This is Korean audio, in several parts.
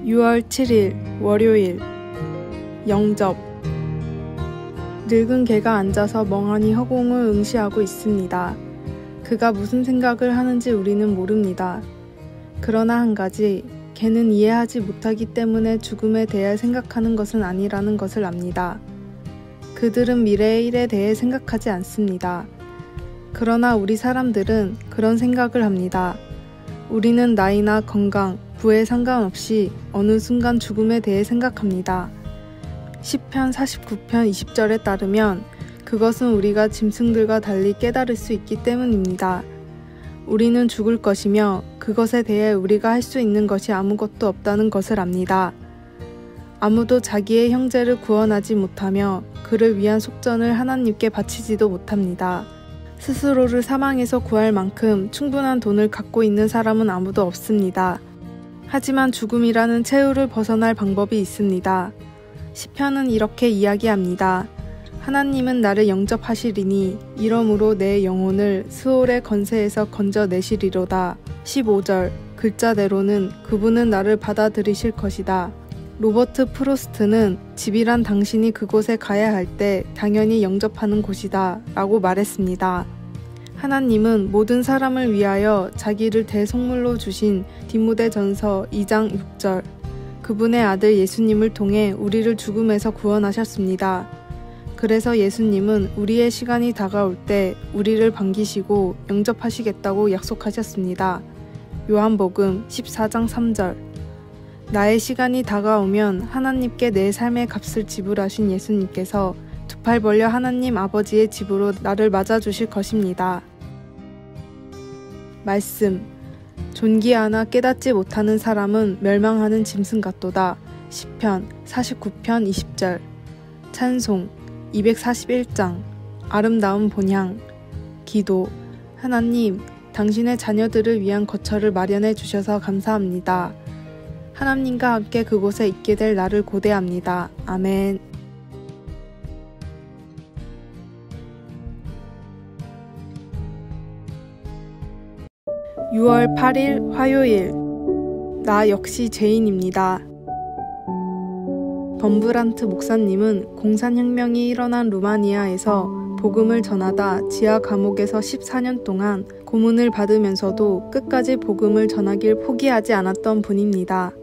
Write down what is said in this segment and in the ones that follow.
6월 7일 월요일 영접. 늙은 개가 앉아서 멍하니 허공을 응시하고 있습니다. 그가 무슨 생각을 하는지 우리는 모릅니다. 그러나 한 가지, 개는 이해하지 못하기 때문에 죽음에 대해 생각하는 것은 아니라는 것을 압니다. 그들은 미래의 일에 대해 생각하지 않습니다. 그러나 우리 사람들은 그런 생각을 합니다. 우리는 나이나 건강, 부에 상관없이 어느 순간 죽음에 대해 생각합니다. 시편 49편 20절에 따르면 그것은 우리가 짐승들과 달리 깨달을 수 있기 때문입니다. 우리는 죽을 것이며 그것에 대해 우리가 할 수 있는 것이 아무것도 없다는 것을 압니다. 아무도 자기의 형제를 구원하지 못하며 그를 위한 속전을 하나님께 바치지도 못합니다. 스스로를 사망에서 구할 만큼 충분한 돈을 갖고 있는 사람은 아무도 없습니다. 하지만 죽음이라는 최후를 벗어날 방법이 있습니다. 시편은 이렇게 이야기합니다. 하나님은 나를 영접하시리니 이러므로 내 영혼을 스올의 건세에서 건져내시리로다. 15절 글자대로는 그분은 나를 받아들이실 것이다. 로버트 프로스트는 집이란 당신이 그곳에 가야 할 때 당연히 영접하는 곳이다 라고 말했습니다. 하나님은 모든 사람을 위하여 자기를 대속물로 주신 디모데전서 2장 6절 그분의 아들 예수님을 통해 우리를 죽음에서 구원하셨습니다. 그래서 예수님은 우리의 시간이 다가올 때 우리를 반기시고 영접하시겠다고 약속하셨습니다. 요한복음 14장 3절 나의 시간이 다가오면 하나님께 내 삶의 값을 지불하신 예수님께서 두 팔 벌려 하나님 아버지의 집으로 나를 맞아주실 것입니다. 말씀. 존귀하나 깨닫지 못하는 사람은 멸망하는 짐승 같도다. 시편 49편 20절 찬송 241장 아름다운 본향 기도. 하나님, 당신의 자녀들을 위한 거처를 마련해 주셔서 감사합니다. 하나님과 함께 그곳에 있게 될 나를 고대합니다. 아멘. 6월 8일 화요일 나 역시 죄인입니다. 범브란트 목사님은 공산혁명이 일어난 루마니아에서 복음을 전하다 지하 감옥에서 14년 동안 고문을 받으면서도 끝까지 복음을 전하길 포기하지 않았던 분입니다.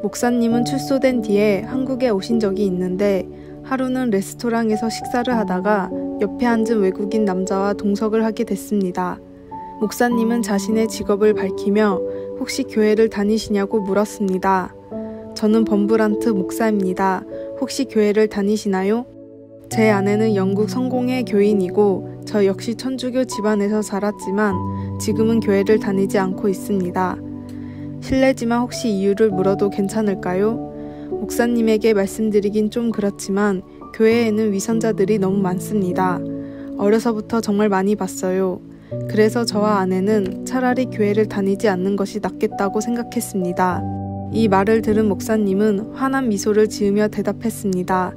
목사님은 출소된 뒤에 한국에 오신 적이 있는데 하루는 레스토랑에서 식사를 하다가 옆에 앉은 외국인 남자와 동석을 하게 됐습니다. 목사님은 자신의 직업을 밝히며 혹시 교회를 다니시냐고 물었습니다. 저는 범브란트 목사입니다. 혹시 교회를 다니시나요? 제 아내는 영국 성공회 교인이고 저 역시 천주교 집안에서 자랐지만 지금은 교회를 다니지 않고 있습니다. 실례지만 혹시 이유를 물어도 괜찮을까요? 목사님에게 말씀드리긴 좀 그렇지만 교회에는 위선자들이 너무 많습니다. 어려서부터 정말 많이 봤어요. 그래서 저와 아내는 차라리 교회를 다니지 않는 것이 낫겠다고 생각했습니다. 이 말을 들은 목사님은 환한 미소를 지으며 대답했습니다.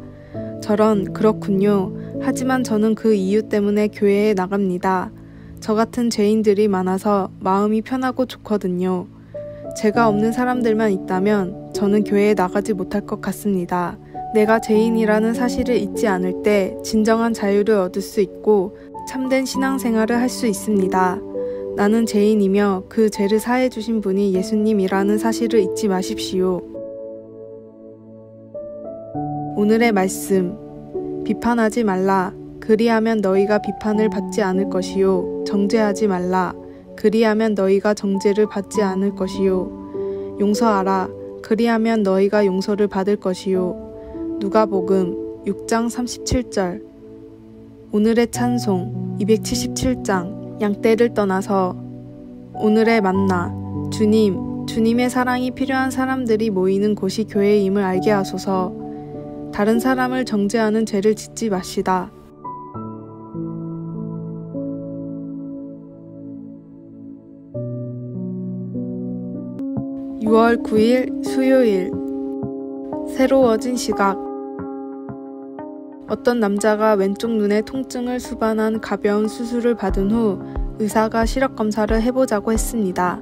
저런, 그렇군요. 하지만 저는 그 이유 때문에 교회에 나갑니다. 저 같은 죄인들이 많아서 마음이 편하고 좋거든요. 죄가 없는 사람들만 있다면 저는 교회에 나가지 못할 것 같습니다. 내가 죄인이라는 사실을 잊지 않을 때 진정한 자유를 얻을 수 있고 참된 신앙생활을 할 수 있습니다. 나는 죄인이며 그 죄를 사해 주신 분이 예수님이라는 사실을 잊지 마십시오. 오늘의 말씀. 비판하지 말라. 그리하면 너희가 비판을 받지 않을 것이요. 정죄하지 말라. 그리하면 너희가 정죄를 받지 않을 것이요. 용서하라. 그리하면 너희가 용서를 받을 것이요. 누가복음 6장 37절. 오늘의 찬송 277장 양떼를 떠나서. 오늘의 만나. 주님, 주님의 사랑이 필요한 사람들이 모이는 곳이 교회임을 알게 하소서. 다른 사람을 정죄하는 죄를 짓지 마시다. (6월 9일) 수요일 새로워진 시각. 어떤 남자가 왼쪽 눈의 통증을 수반한 가벼운 수술을 받은 후 의사가 시력 검사를 해보자고 했습니다.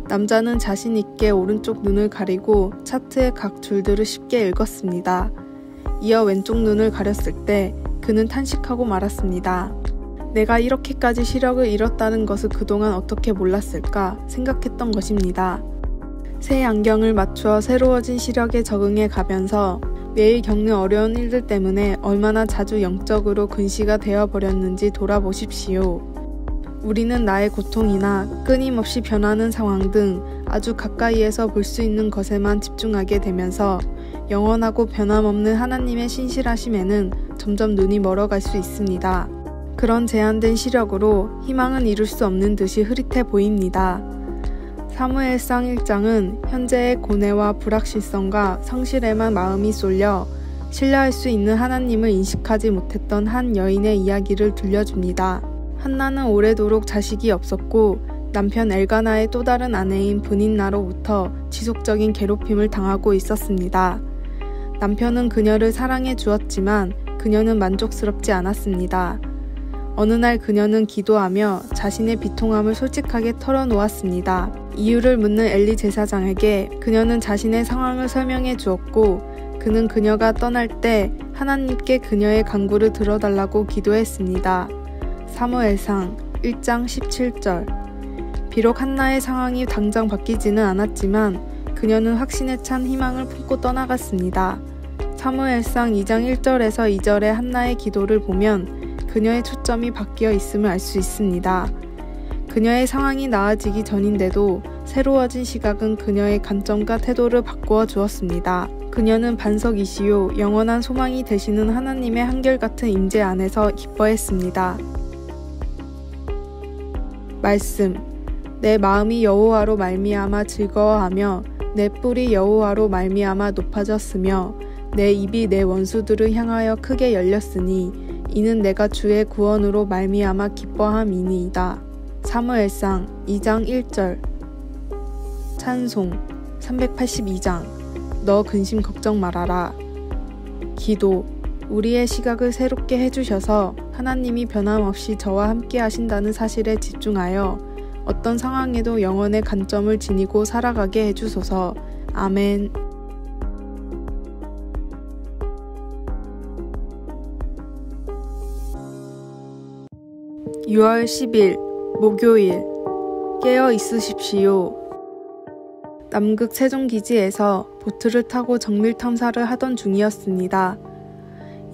남자는 자신 있게 오른쪽 눈을 가리고 차트의 각 줄들을 쉽게 읽었습니다. 이어 왼쪽 눈을 가렸을 때 그는 탄식하고 말았습니다. 내가 이렇게까지 시력을 잃었다는 것을 그동안 어떻게 몰랐을까 생각했던 것입니다. 새 안경을 맞추어 새로워진 시력에 적응해 가면서 매일 겪는 어려운 일들 때문에 얼마나 자주 영적으로 근시가 되어버렸는지 돌아보십시오. 우리는 나의 고통이나 끊임없이 변하는 상황 등 아주 가까이에서 볼 수 있는 것에만 집중하게 되면서 영원하고 변함없는 하나님의 신실하심에는 점점 눈이 멀어갈 수 있습니다. 그런 제한된 시력으로 희망은 이룰 수 없는 듯이 흐릿해 보입니다. 사무엘상 1장은 현재의 고뇌와 불확실성과 성실에만 마음이 쏠려 신뢰할 수 있는 하나님을 인식하지 못했던 한 여인의 이야기를 들려줍니다. 한나는 오래도록 자식이 없었고 남편 엘가나의 또 다른 아내인 브닌나로부터 지속적인 괴롭힘을 당하고 있었습니다. 남편은 그녀를 사랑해 주었지만 그녀는 만족스럽지 않았습니다. 어느 날 그녀는 기도하며 자신의 비통함을 솔직하게 털어놓았습니다. 이유를 묻는 엘리 제사장에게 그녀는 자신의 상황을 설명해 주었고 그는 그녀가 떠날 때 하나님께 그녀의 간구를 들어달라고 기도했습니다. 사무엘상 1장 17절. 비록 한나의 상황이 당장 바뀌지는 않았지만 그녀는 확신에 찬 희망을 품고 떠나갔습니다. 사무엘상 2장 1절에서 2절의 한나의 기도를 보면 그녀의 초점이 바뀌어 있음을 알 수 있습니다. 그녀의 상황이 나아지기 전인데도 새로워진 시각은 그녀의 관점과 태도를 바꾸어 주었습니다. 그녀는 반석이시요 영원한 소망이 되시는 하나님의 한결같은 임재 안에서 기뻐했습니다. 말씀. 내 마음이 여호와로 말미암아 즐거워하며 내 뿔이 여호와로 말미암아 높아졌으며 내 입이 내 원수들을 향하여 크게 열렸으니 이는 내가 주의 구원으로 말미암아 기뻐함이니이다. 사무엘상 2장 1절. 찬송 382장. 너 근심 걱정 말아라. 기도. 우리의 시각을 새롭게 해주셔서 하나님이 변함없이 저와 함께 하신다는 사실에 집중하여 어떤 상황에도 영혼의 관점을 지니고 살아가게 해주소서. 아멘. 6월 10일 목요일. 깨어 있으십시오. 남극 세종기지에서 보트를 타고 정밀 탐사를 하던 중이었습니다.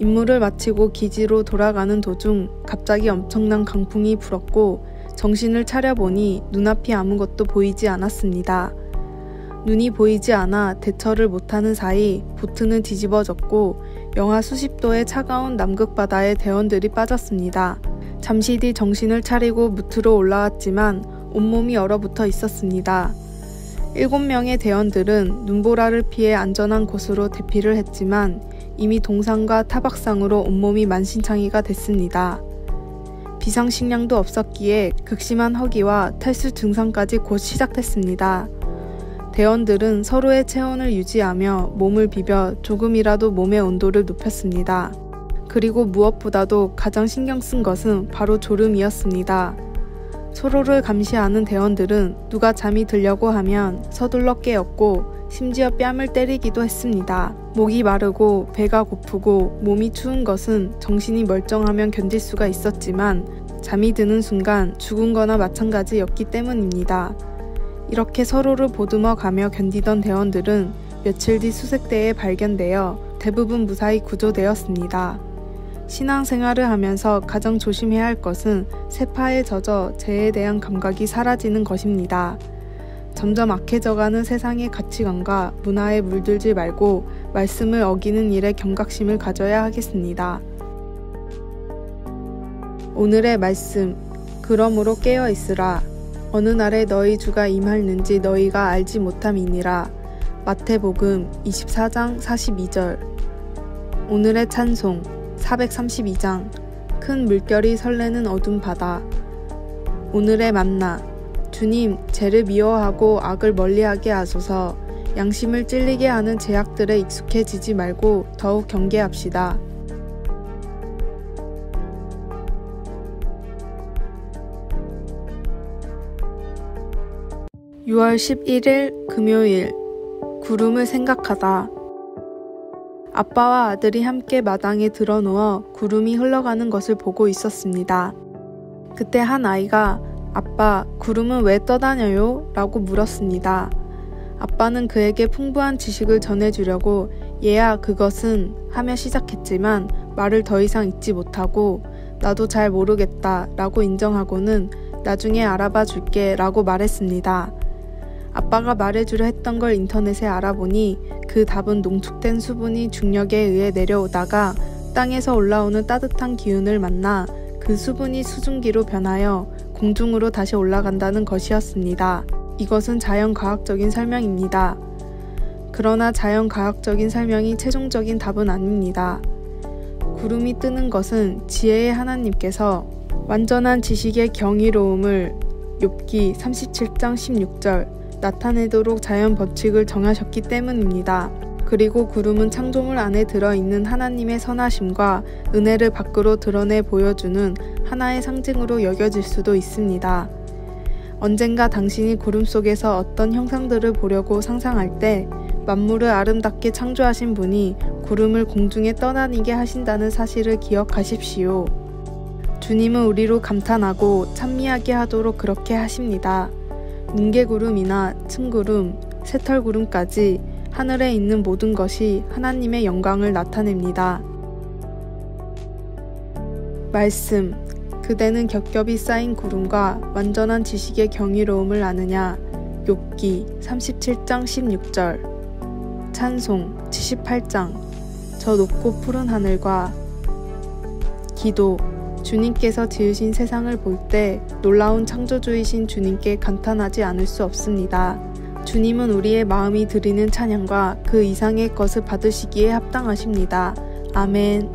임무를 마치고 기지로 돌아가는 도중 갑자기 엄청난 강풍이 불었고 정신을 차려보니 눈앞이 아무것도 보이지 않았습니다. 눈이 보이지 않아 대처를 못하는 사이 보트는 뒤집어졌고 영하 수십 도의 차가운 남극 바다에 대원들이 빠졌습니다. 잠시 뒤 정신을 차리고 무트로 올라왔지만 온몸이 얼어붙어 있었습니다. 7명의 대원들은 눈보라를 피해 안전한 곳으로 대피를 했지만 이미 동상과 타박상으로 온몸이 만신창이가 됐습니다. 비상식량도 없었기에 극심한 허기와 탈수 증상까지 곧 시작됐습니다. 대원들은 서로의 체온을 유지하며 몸을 비벼 조금이라도 몸의 온도를 높였습니다. 그리고 무엇보다도 가장 신경 쓴 것은 바로 졸음이었습니다. 서로를 감시하는 대원들은 누가 잠이 들려고 하면 서둘러 깨었고 심지어 뺨을 때리기도 했습니다. 목이 마르고 배가 고프고 몸이 추운 것은 정신이 멀쩡하면 견딜 수가 있었지만 잠이 드는 순간 죽은 거나 마찬가지였기 때문입니다. 이렇게 서로를 보듬어 가며 견디던 대원들은 며칠 뒤 수색대에 발견되어 대부분 무사히 구조되었습니다. 신앙생활을 하면서 가장 조심해야 할 것은 세파에 젖어 죄에 대한 감각이 사라지는 것입니다. 점점 악해져가는 세상의 가치관과 문화에 물들지 말고 말씀을 어기는 일에 경각심을 가져야 하겠습니다. 오늘의 말씀. 그러므로 깨어 있으라. 어느 날에 너희 주가 임하는지 너희가 알지 못함이니라. 마태복음 24장 42절. 오늘의 찬송 432장. 큰 물결이 설레는 어둠 바다. 오늘의 만나. 주님, 죄를 미워하고 악을 멀리하게 하소서. 양심을 찔리게 하는 죄악들에 익숙해지지 말고 더욱 경계합시다. 6월 6월 11일 금요일 구름을 생각하다. 아빠와 아들이 함께 마당에 드러누워 구름이 흘러가는 것을 보고 있었습니다. 그때 한 아이가 아빠, 구름은 왜 떠다녀요? 라고 물었습니다. 아빠는 그에게 풍부한 지식을 전해주려고 얘야 그것은 하며 시작했지만 말을 더 이상 잇지 못하고 나도 잘 모르겠다 라고 인정하고는 나중에 알아봐 줄게 라고 말했습니다. 아빠가 말해주려 했던 걸 인터넷에 알아보니 그 답은 농축된 수분이 중력에 의해 내려오다가 땅에서 올라오는 따뜻한 기운을 만나 그 수분이 수증기로 변하여 공중으로 다시 올라간다는 것이었습니다. 이것은 자연과학적인 설명입니다. 그러나 자연과학적인 설명이 최종적인 답은 아닙니다. 구름이 뜨는 것은 지혜의 하나님께서 완전한 지식의 경이로움을 욥기 37장 16절 나타내도록 자연 법칙을 정하셨기 때문입니다. 그리고 구름은 창조물 안에 들어있는 하나님의 선하심과 은혜를 밖으로 드러내 보여주는 하나의 상징으로 여겨질 수도 있습니다. 언젠가 당신이 구름 속에서 어떤 형상들을 보려고 상상할 때 만물을 아름답게 창조하신 분이 구름을 공중에 떠다니게 하신다는 사실을 기억하십시오. 주님은 우리로 감탄하고 찬미하게 하도록 그렇게 하십니다. 뭉게구름이나 층구름, 새털구름까지 하늘에 있는 모든 것이 하나님의 영광을 나타냅니다. 말씀, 그대는 겹겹이 쌓인 구름과 완전한 지식의 경이로움을 아느냐. 욥기 37장 16절. 찬송 78장. 저 높고 푸른 하늘과. 기도, 주님께서 지으신 세상을 볼 때 놀라운 창조주이신 주님께 감탄하지 않을 수 없습니다. 주님은 우리의 마음이 드리는 찬양과 그 이상의 것을 받으시기에 합당하십니다. 아멘.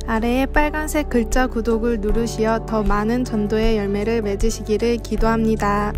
아래의 빨간색 글자 구독을 누르시어 더 많은 전도의 열매를 맺으시기를 기도합니다.